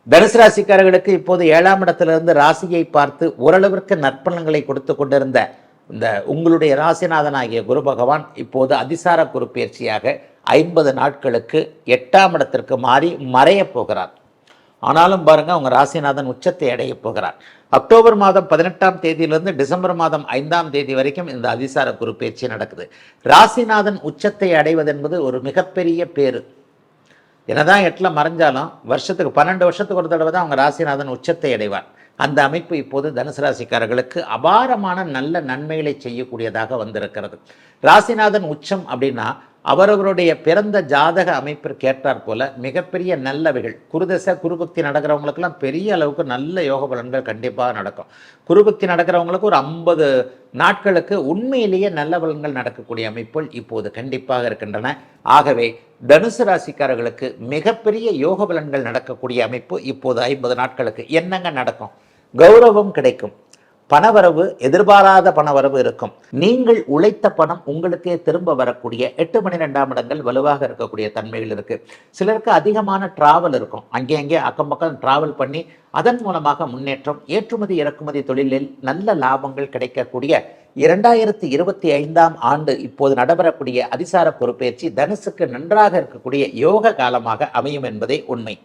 தனுசு ராசிக்காரர்களுக்கு இப்போது 7ஆம் இடத்திலிருந்து ராசியை பார்த்து ஓரளவிற்கு நற்பலன்களை கொடுத்து கொண்டிருந்த இந்த உங்களுடைய ராசிநாதனாகிய குரு பகவான் இப்போது அதிசார குரு பயிற்சியாக 50 நாட்களுக்கு 8ஆம் இடத்திற்கு மாறி மறையப் போகிறார். ஆனாலும் பாருங்க, உங்க ராசிநாதன் உச்சத்தை அடைய போகிறார். அக்டோபர் மாதம் 18ஆம் தேதியிலிருந்து டிசம்பர் மாதம் 5ஆம் தேதி வரைக்கும் இந்த அதிசார குரு பயிற்சி நடக்குது. ராசிநாதன் உச்சத்தை அடைவது என்பது ஒரு மிகப்பெரிய பேரு. என்னதான் 8ல் மறைஞ்சாலும் வருஷத்துக்கு 12 வருஷத்துக்கு ஒரு தடவை தான் அவங்க ராசிநாதன் உச்சத்தை அடைவார். அந்த அமைப்பு இப்போது தனுசு ராசிக்காரர்களுக்கு அபாரமான நல்ல நன்மைகளை செய்யக்கூடியதாக வந்திருக்கிறது. ராசிநாதன் உச்சம் அப்படின்னா அவரவருடைய பிறந்த ஜாதக அமைப்பிற்கு ஏற்றாற் போல மிகப்பெரிய நல்லவைகள் குருதசை குருபக்தி நடக்கிறவங்களுக்கெல்லாம் பெரிய அளவுக்கு நல்ல யோக பலன்கள் கண்டிப்பாக நடக்கும். குருபக்தி நடக்கிறவங்களுக்கு ஒரு 50 நாட்களுக்கு உண்மையிலேயே நல்ல பலன்கள் நடக்கக்கூடிய அமைப்புகள் இப்போது கண்டிப்பாக இருக்கின்றன. ஆகவே தனுசு ராசிக்காரர்களுக்கு மிகப்பெரிய யோக பலன்கள் நடக்கக்கூடிய அமைப்பு இப்போது 50 நாட்களுக்கு. என்னங்க நடக்கும்? கௌரவம் கிடைக்கும், பணவரவு, எதிர்பாராத பணவரவு இருக்கும். நீங்கள் உழைத்த பணம் உங்களுக்கே திரும்ப வரக்கூடிய 8-12ஆம் இடங்கள் வலுவாக இருக்கக்கூடிய தன்மைகள் இருக்கு. சிலருக்கு அதிகமான டிராவல் இருக்கும், அங்கே அக்கம் பக்கம் டிராவல் பண்ணி அதன் மூலமாக முன்னேற்றம், ஏற்றுமதி இறக்குமதி தொழிலில் நல்ல லாபங்கள் கிடைக்கக்கூடிய 2025ஆம் ஆண்டு இப்போது நடைபெறக்கூடிய அதிசார பொறுப்பேற்சி தனுசுக்கு நன்றாக இருக்கக்கூடிய யோக காலமாக அமையும் என்பதே உண்மை.